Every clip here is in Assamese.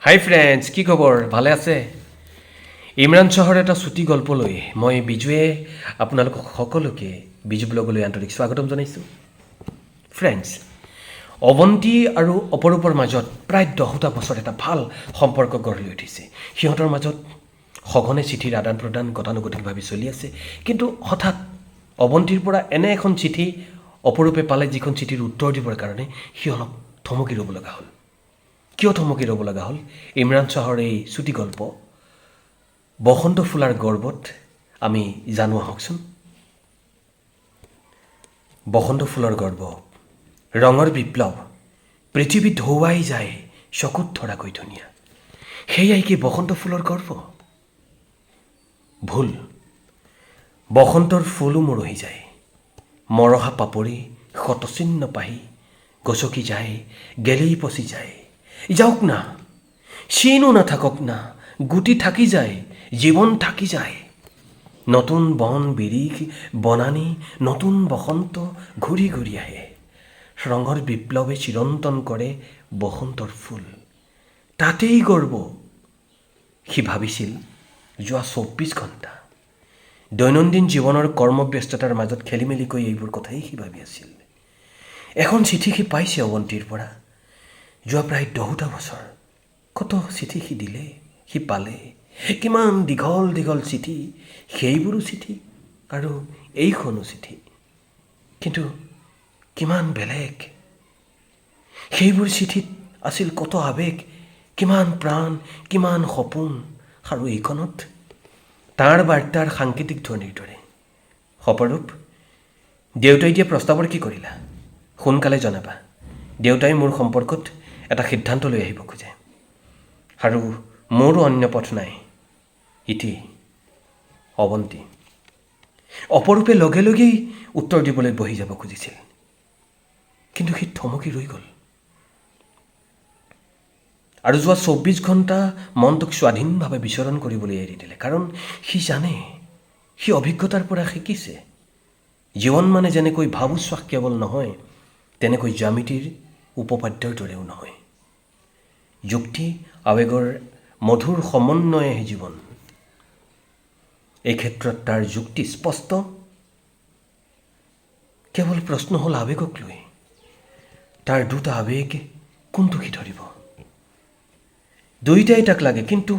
হাই ফ্ৰেণ্ডছ, কি খবৰ? ভালে আছে? ইমৰান শ্বাহৰ এটা চুটি গল্প লৈ মই বিজুৱে আপোনালোকক সকলোকে বিজু ব্লগলৈ আন্তৰিক স্বাগতম জনাইছোঁ। ফ্ৰেণ্ডছ, অৱন্তী আৰু অপৰূপৰ মাজত প্ৰায় 10টা বছৰ এটা ভাল সম্পৰ্ক গঢ় লৈ উঠিছে। সিহঁতৰ মাজত সঘনে চিঠিৰ আদান প্ৰদান গতানুগতিকভাৱে চলি আছে। কিন্তু হঠাৎ অৱন্তীৰ পৰা এনে এখন চিঠি অপৰূপে পালে, যিখন চিঠিৰ উত্তৰ দিবৰ কাৰণে সি অলপ থমকি ৰ'ব লগা হ'ল। কিয় থমকি ৰ'ব লগা হ'ল? ইমৰান শ্বাহৰ এই চুটি গল্প বসন্ত ফুলাৰ গৰ্বত আমি জানো আহকচোন। বসন্ত ফুলৰ গৰ্ব, ৰঙৰ বিপ্লৱ, পৃথিৱী ধুৱাই যায় চকুত ধৰাকৈ ধুনীয়া। সেয়াই কি বসন্ত ফুলৰ গৰ্ব? ভুল। বসন্তৰ ফুলো মৰহি যায়, মৰহা পাপৰি শতচিহ্ন পাহি গচকি যায়, গেলি পচি যায়। যাওক না, চিনো নাথাকক না, গুটি থাকি যায়, জীৱন থাকি যায়। নতুন বন বিৰিখ বনানী, নতুন বসন্ত ঘূৰি ঘূৰি আহে। ৰঙৰ বিপ্লৱে চিৰন্তন কৰে বসন্তৰ ফুল, তাতেই গৰ্ব। সি ভাবিছিল যোৱা 24 ঘণ্টা দৈনন্দিন জীৱনৰ কৰ্মব্যস্ততাৰ মাজত খেলি মেলিকৈ এইবোৰ কথাই সি ভাবি আছিল। এখন চিঠি সি পাইছে অৱন্তীৰ পৰা। যোৱা প্ৰায় 10টা বছৰ কত চিঠি সি দিলে, সি পালে, কিমান দীঘল দীঘল চিঠি। সেইবোৰো চিঠি আৰু এইখনো চিঠি, কিন্তু কিমান বেলেগ। সেইবোৰ চিঠিত আছিল কত আৱেগ, কিমান প্ৰাণ, কিমান সপোন। আৰু এইখনত তাৰ বাৰ্তাৰ সাংকেতিক ধ্বনিৰ দৰে। অপৰূপ, দেউতাই দিয়া প্ৰস্তাৱৰ কি কৰিলা? সোনকালে জনাবা। দেউতাই মোৰ সম্পৰ্কত এটা সিদ্ধান্ত লৈ আহিব খোজে আৰু মোৰো অন্য পথ নাই। ইতি অৱন্তী। অপৰূপে লগে লগেই উত্তৰ দিবলৈ বহি যাব খুজিছিল, কিন্তু সি থমকি ৰৈ গ'ল আৰু যোৱা 24 ঘণ্টা মনটোক স্বাধীনভাৱে বিচৰণ কৰিবলৈ এৰি দিলে। কাৰণ সি জানে, সি অভিজ্ঞতাৰ পৰা শিকিছে, জীৱন মানে যেনেকৈ ভাবোশ্বাস কেৱল নহয়, তেনেকৈ জ্যামিতিৰ উপপাদ্যৰ দৰেও নহয়। যুক্তি আৱেগৰ মধুৰ সমন্বয়েহে জীৱন। এই ক্ষেত্ৰত তাৰ যুক্তি স্পষ্ট। কেৱল প্ৰশ্ন হ'ল আৱেগক লৈ। তাৰ দুটা আৱেগ, কোনটো সি ধৰিব? দুয়োটাই তাক লাগে, কিন্তু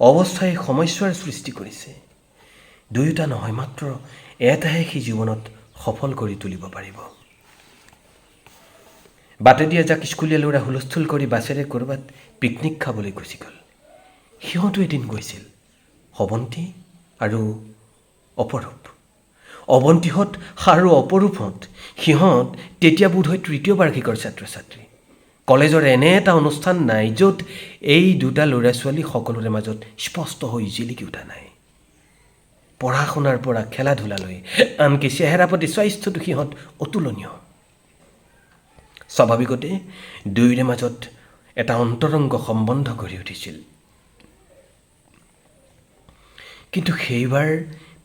অৱস্থাই সমস্যাৰ সৃষ্টি কৰিছে। দুয়োটা নহয়, মাত্ৰ এটাহে সি জীৱনত সফল কৰি তুলিব পাৰিব। বাটেদি এজাক স্কুলীয়া ল'ৰা হুলস্থুল কৰি বাছেৰে ক'ৰবাত পিকনিক খাবলৈ গুচি গ'ল। সিহঁতো এদিন গৈছিল, অৱন্তী আৰু অপৰূপ। অৱন্তীহঁত আৰু অপৰূপহঁত, সিহঁত তেতিয়া বোধহয় 3য় বাৰ্ষিকৰ ছাত্ৰ ছাত্ৰী। কলেজৰ এনে এটা অনুষ্ঠান নাই য'ত এই দুটা ল'ৰা ছোৱালী সকলোৰে মাজত স্পষ্ট হৈ জিলিকি উঠা নাই। পঢ়া শুনাৰ পৰা খেলা ধূলালৈ, আনকি চেহেৰা পাতি স্বাস্থ্যটো সিহঁত অতুলনীয়। স্বাভাৱিকতে দুয়োৰে মাজত এটা অন্তৰংগ সম্বন্ধ গঢ়ি উঠিছিল। কিন্তু সেইবাৰ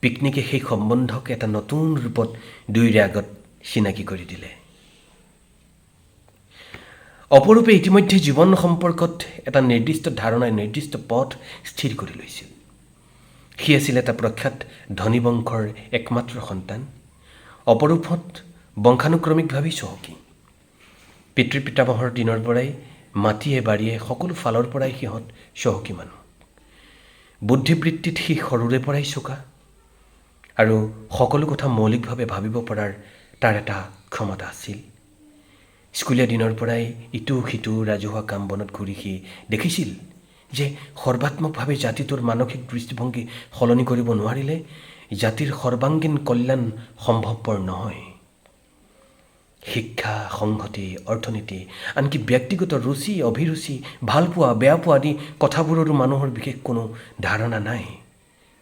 পিকনিকে সেই সম্বন্ধক এটা নতুন ৰূপত দুয়োৰে আগত চিনাকি কৰি দিলে। অপৰূপে ইতিমধ্যে জীৱন সম্পৰ্কত এটা নিৰ্দিষ্ট ধাৰণা, নিৰ্দিষ্ট পথ স্থিৰ কৰি লৈছিল। সি আছিল এটা প্ৰখ্যাত ধনী বংশৰ একমাত্ৰ সন্তান। অপৰূপহঁত বংশানুক্ৰমিকভাৱেই চহকী। পিতৃ পিতামহৰ দিনৰ পৰাই মাটিয়ে বাৰীয়ে সকলো ফালৰ পৰাই সিহঁত চহকী মানুহ। বুদ্ধিবৃত্তিত সি সৰুৰে পৰাই চোকা আৰু সকলো কথা মৌলিকভাৱে ভাবিব পৰাৰ তাৰ এটা ক্ষমতা আছিল। স্কুলীয়া দিনৰ পৰাই ইটো সিটো ৰাজহুৱা কাম বনত ঘূৰি সি দেখিছিল যে সৰ্বাত্মকভাৱে জাতিটোৰ মানসিক দৃষ্টিভংগী সলনি কৰিব নোৱাৰিলে জাতিৰ সৰ্বাংগীন কল্যাণ সম্ভৱপৰ নহয়। শিক্ষা, সংহতি, অৰ্থনীতি, আনকি ব্যক্তিগত ৰুচি অভিৰুচি, ভালপোৱা বেয়া পোৱা আদি কথাবোৰৰো মানুহৰ বিশেষ কোনো ধাৰণা নাই।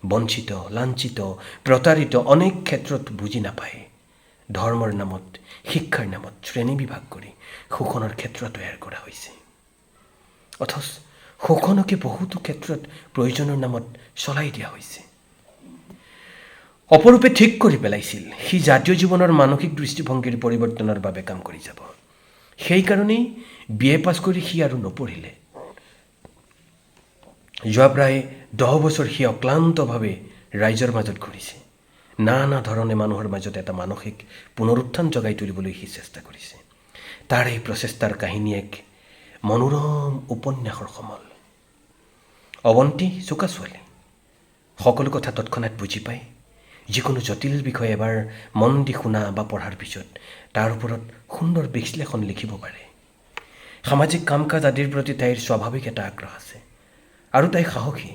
বঞ্চিত, লাঞ্ছিত, প্ৰতাৰিত অনেক ক্ষেত্ৰত বুজি নাপায়। ধৰ্মৰ নামত, শিক্ষাৰ নামত শ্ৰেণী বিভাগ কৰি শোষণৰ ক্ষেত্ৰ তৈয়াৰ কৰা হৈছে। অথচ শোষণকে বহুতো ক্ষেত্ৰত প্ৰয়োজনৰ নামত চলাই দিয়া হৈছে। অপৰূপে ঠিক কৰি পেলাইছিল সি জাতীয় জীৱনৰ মানসিক দৃষ্টিভংগীৰ পৰিৱৰ্তনৰ বাবে কাম কৰি যাব। সেইকাৰণেই BA পাছ কৰি সি আৰু নপঢ়িলে। যোৱা প্ৰায় 10 বছৰ সি অক্লান্তভাৱে ৰাইজৰ মাজত ঘূৰিছে। নানা ধৰণে মানুহৰ মাজত এটা মানসিক পুনৰুত্থান জগাই তুলিবলৈ সি চেষ্টা কৰিছে। তাৰ এই প্ৰচেষ্টাৰ কাহিনী এক মনোৰম উপন্যাসৰ সমল। অৱন্তী চোকা ছোৱালী, সকলো কথা তৎক্ষণাৎ বুজি পায়। যিকোনো জটিল বিষয় এবাৰ মন দি শুনা বা পঢ়াৰ পিছত তাৰ ওপৰত সুন্দৰ বিশ্লেষণ লিখিব পাৰে। সামাজিক কাম কাজ আদিৰ প্ৰতি তাইৰ স্বাভাৱিক এটা আগ্ৰহ আছে আৰু তাই সাহসী।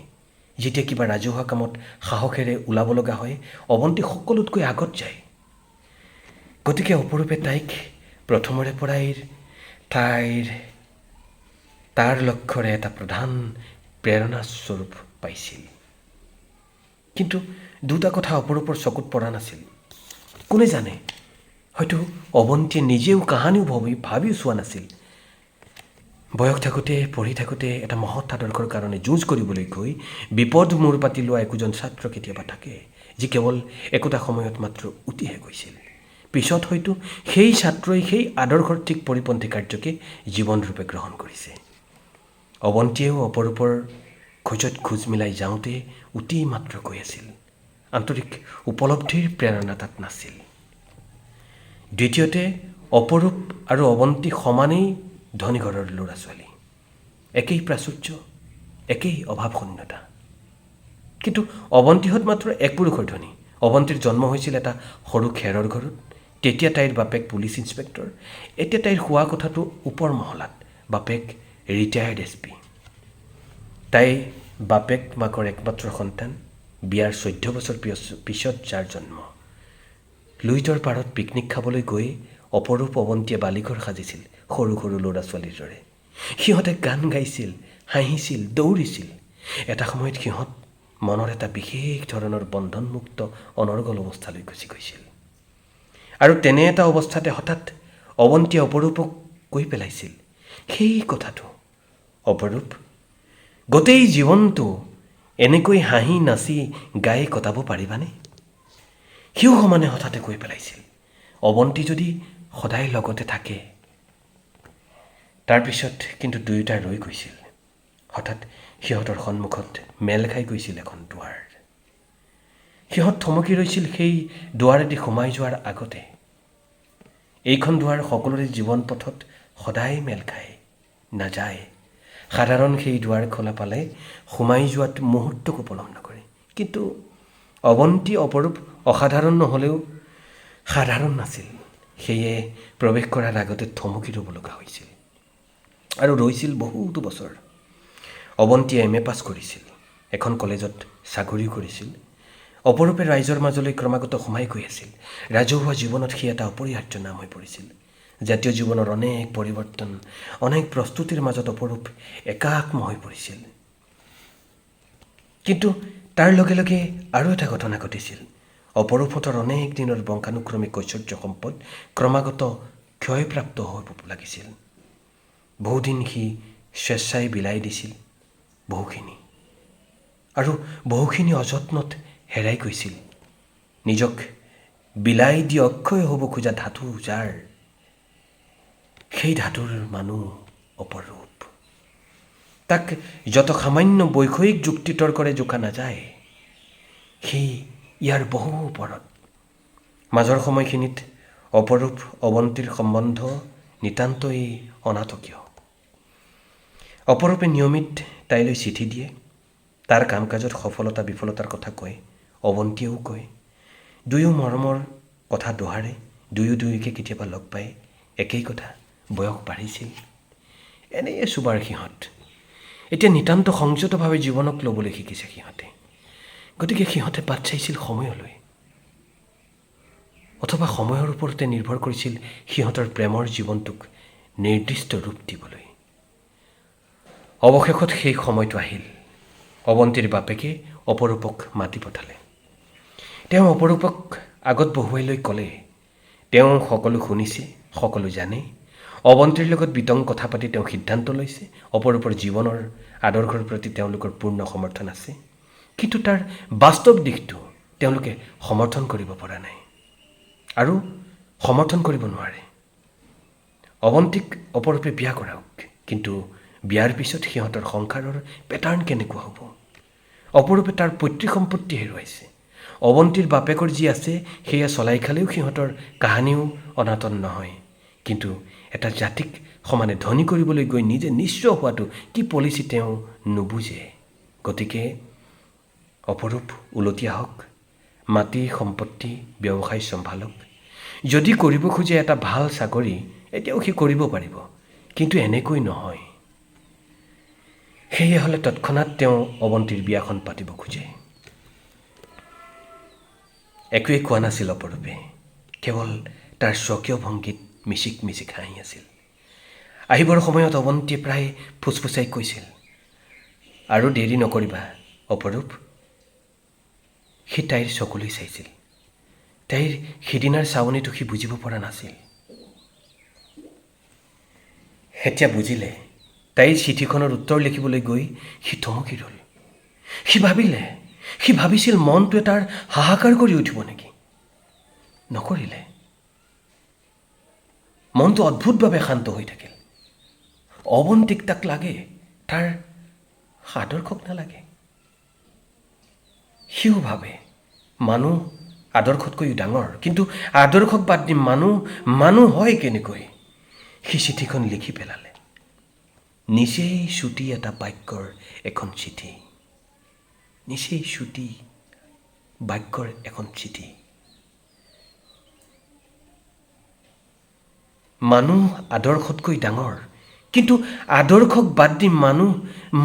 যেতিয়া কিবা ৰাজহুৱা কামত সাহসেৰে ওলাব লগা হয়, অৱন্তী সকলোতকৈ আগত যায়। গতিকে অপৰূপে তাইক প্ৰথমৰে পৰাই তাৰ লক্ষ্যৰে এটা প্ৰধান প্ৰেৰণাস্বৰূপ পাইছিল। কিন্তু দুটা কথা অপৰূপৰ চকুত পৰা নাছিল। কোনে জানে, হয়তো অৱন্তীয়ে নিজেও কাহানিও ভাবিও চোৱা নাছিল। বয়স থাকোঁতে পঢ়ি থাকোঁতে এটা মহৎ আদৰ্শৰ কাৰণে যুঁজ কৰিবলৈ গৈ বিপদ মূৰ পাতি লোৱা একোজন ছাত্ৰ কেতিয়াবা থাকে, যি কেৱল একোটা সময়ত মাত্ৰ উটিহে গৈছিল। পিছত হয়তো সেই ছাত্ৰই সেই আদৰ্শৰ ঠিক পৰিপন্থী কাৰ্যকে জীৱনৰূপে গ্ৰহণ কৰিছে। অৱন্তীয়েও অপৰূপৰ খোজত খোজ মিলাই যাওঁতে অতি মাত্ৰ গৈ আছিল। আন্তৰিক উপলব্ধিৰ প্ৰেৰণা তাত নাছিল। দ্বিতীয়তে, অপৰূপ আৰু অৱন্তী সমানেই ধনী ঘৰৰ ল'ৰা ছোৱালী। একেই প্ৰাচুৰ্য, একেই অভাৱশূন্যতা। কিন্তু অৱন্তীহঁত মাত্ৰ এক পুৰুষৰ ধনী। অৱন্তীৰ জন্ম হৈছিল এটা সৰু খেৰৰ ঘৰত। তেতিয়া তাইৰ বাপেক পুলিচ ইন্সপেক্টৰ। এতিয়া তাইৰ শোৱা কোঠাটো ওপৰ মহলাত। বাপেক ৰিটায়াৰ্ড SP। তাই বাপেক মাকৰ একমাত্ৰ সন্তান। বিয়াৰ 14 বছৰ পিছত যাৰ জন্ম। লুইতৰ পাৰত পিকনিক খাবলৈ গৈ অপৰূপ অৱন্তীয়ে বালিঘৰ সাজিছিল সৰু সৰু ল'ৰা ছোৱালীৰ দৰে। সিহঁতে গান গাইছিল, হাঁহিছিল, দৌৰিছিল। এটা সময়ত সিহঁত মনৰ এটা বিশেষ ধৰণৰ বন্ধনমুক্ত অনৰ্গল অৱস্থালৈ গুচি গৈছিল। আৰু তেনে এটা অৱস্থাতে হঠাৎ অৱন্তীয়ে অপৰূপক কৈ পেলাইছিল, সেই কথাটো, অপৰূপ, গোটেই জীৱনটো এনেকৈ হাঁহি নাচি গাই কটাব পাৰিবানে? সিও সমানে হঠাতে কৈ পেলাইছিল, অৱন্তী যদি সদায় লগতে থাকে। তাৰপিছত কিন্তু দুয়োটা ৰৈ গৈছিল। হঠাৎ সিহঁতৰ সন্মুখত মেল খাই গৈছিল এখন দুৱাৰ। সিহঁত থমকি ৰৈছিল সেই দুৱাৰেদি সোমাই যোৱাৰ আগতে। এইখন দুৱাৰ সকলোৰে জীৱন পথত সদায় মেল খায়, নাযায়। সাধাৰণ সেই দুৱাৰ খোলা পালে সোমাই যোৱাত মুহূৰ্তকো পলম নকৰে। কিন্তু অৱন্তী অপৰূপ অসাধাৰণ নহ'লেও সাধাৰণ নাছিল। সেয়ে প্ৰৱেশ কৰাৰ আগতে থমকি ৰ'ব লগা হৈছিল। আৰু ৰৈছিল বহুতো বছৰ। অৱন্তীয়ে MA পাছ কৰিছিল, এখন কলেজত চাকৰিও কৰিছিল। অপৰূপে ৰাইজৰ মাজলৈ ক্ৰমাগত সোমাই গৈ আছিল। ৰাজহুৱা জীৱনত সি এটা অপৰিহাৰ্য নাম হৈ পৰিছিল। জাতীয় জীৱনৰ অনেক পৰিৱৰ্তন, অনেক প্ৰস্তুতিৰ মাজত অপৰূপ একাত্ম হৈ পৰিছিল। কিন্তু তাৰ লগে লগে আৰু এটা ঘটনা ঘটিছিল। অপৰূপহঁতৰ অনেক দিনৰ বংশানুক্ৰমিক ঐশ্বৰ্য সম্পদ ক্ৰমাগত ক্ষয়প্ৰাপ্ত হ'ব লাগিছিল। বহুদিন সি স্বেচ্ছাই বিলাই দিছিল বহুখিনি, আৰু বহুখিনি অযত্নত হেৰাই গৈছিল। নিজক বিলাই দি অক্ষয় হ'ব খোজা ধাতু যাৰ, সেই ধাতুৰ মানুহ অপৰূপ। তাক যত সামান্য বৈষয়িক যুক্তিতৰ্কৰে জোখা নাযায়, সেই ইয়াৰ বহু ওপৰত। মাজৰ সময়খিনিত অপৰূপ অৱন্তীৰ সম্বন্ধ নিতান্তই অনাটকীয়। অপৰূপে নিয়মিত তাইলৈ চিঠি দিয়ে, তাৰ কাম কাজত সফলতা বিফলতাৰ কথা কয়, অৱন্তীয়েও কয়। দুয়ো মৰমৰ কথা দোহাৰে, দুয়োকে কেতিয়াবা লগ পায়। একেই কথা, বয়স বাঢ়িছিল। এনেয়ে চুবাৰ সিহঁত। এতিয়া নিতান্ত সংযতভাৱে জীৱনক ল'বলৈ শিকিছে সিহঁতে। গতিকে সিহঁতে বাট চাইছিল সময়লৈ, অথবা সময়ৰ ওপৰতে নিৰ্ভৰ কৰিছিল সিহঁতৰ প্ৰেমৰ জীৱনটোক নিৰ্দিষ্ট ৰূপ দিবলৈ। অৱশেষত সেই সময়টো আহিল। অৱন্তীৰ বাপেকে অপৰূপক মাতি পঠালে। তেওঁ অপৰূপক আগত বহুৱাই লৈ ক'লে, তেওঁ সকলো শুনিছে, সকলো জানে। অৱন্তীৰ লগত বিতং কথা পাতি তেওঁ সিদ্ধান্ত লৈছে, অপৰূপৰ জীৱনৰ আদৰ্শৰ প্ৰতি তেওঁলোকৰ পূৰ্ণ সমৰ্থন আছে। কিন্তু তাৰ বাস্তৱ দিশটো তেওঁলোকে সমৰ্থন কৰিব পৰা নাই আৰু সমৰ্থন কৰিব নোৱাৰে। অৱন্তীক অপৰূপে বিয়া কৰাওক, কিন্তু বিয়াৰ পিছত সিহঁতৰ সংসাৰৰ পেটাৰ্ণ কেনেকুৱা হ'ব। অপৰূপে তাৰ পৈতৃক সম্পত্তি হেৰুৱাইছে। অৱন্তীৰ বাপেকৰ যি আছে সেয়া চলাই খালেও সিহঁতৰ কাহানিও অনাতন নহয়। কিন্তু এটা জাতিক সমানে ধনী কৰিবলৈ গৈ নিজে নিঃস্ব হোৱাটো কি পলিচি তেওঁ নুবুজে। গতিকে অপৰূপ ওলটি আহক, মাটি সম্পত্তি ব্যৱসায় চম্ভালক। যদি কৰিব খোজে এটা ভাল চাকৰি এতিয়াও সি কৰিব পাৰিব, কিন্তু এনেকৈ নহয়। সেয়ে হ'লে তৎক্ষণাৎ তেওঁ অৱন্তীৰ বিয়াখন পাতিব খোজে। একোৱেই কোৱা নাছিল অপৰূপে, কেৱল তাৰ স্বকীয় ভংগীত মিচিক মিচিক হাঁহি আছিল। আহিবৰ সময়ত অৱন্তীয়ে প্ৰায় ফুচফুচাই কৈছিল, আৰু দেৰি নকৰিবা অপৰূপ। সি তাইৰ চকুলৈ চাইছিল। তাইৰ সিদিনাৰ চাৱনিটো সি বুজিব পৰা নাছিল। এতিয়া বুজিলে। তাইৰ চিঠিখনৰ উত্তৰ লিখিবলৈ গৈ সি থমকি ৰ'ল। সি ভাবিছিল মনটোৱে তাৰ হাহাকাৰ কৰি উঠিব নেকি। নকৰিলে। মনটো অদ্ভুতভাৱে শান্ত হৈ থাকিল। অৱন্তীক তাক লাগে, তাৰ আদৰ্শক নালাগে। সিও ভাবে মানুহ আদৰ্শতকৈও ডাঙৰ, কিন্তু আদৰ্শক বাদ দি মানুহ হয় কেনেকৈ। সি চিঠিখন লিখি পেলালে। নিচেই চুটি এটা বাক্যৰ এখন চিঠি। নিচেই চুটি বাক্যৰ এখন চিঠি। মানুহ আদৰ্শতকৈ ডাঙৰ, কিন্তু আদৰ্শক বাদ দি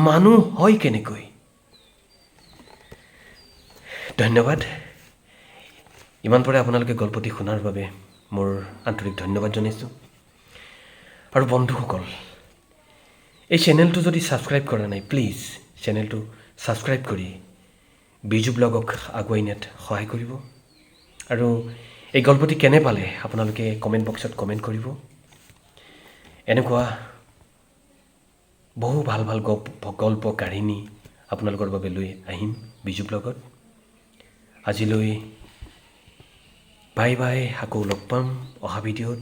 মানুহ হয় কেনেকৈ। ধন্যবাদ। ইমান পৰে আপোনালোকে গল্পটি শুনাৰ বাবে মোৰ আন্তৰিক ধন্যবাদ জনাইছোঁ। আৰু বন্ধুসকল, এই চেনেলটো যদি ছাবস্ক্ৰাইব কৰা নাই, প্লিজ চেনেলটো ছাবস্ক্ৰাইব কৰি বিজু ব্লগক আগুৱাই নিয়াত সহায় কৰিব। আৰু এই গল্পটি কেনে পালে আপোনালোকে কমেণ্ট বক্সত কমেণ্ট কৰিব। এনেকুৱা বহু ভাল ভাল গল্প কাহিনী আপোনালোকৰ বাবে লৈ আহিম বিজু ব্লগত। আজিলৈ বাই বাই, আকৌ লগ পাম অহা ভিডিঅ'ত।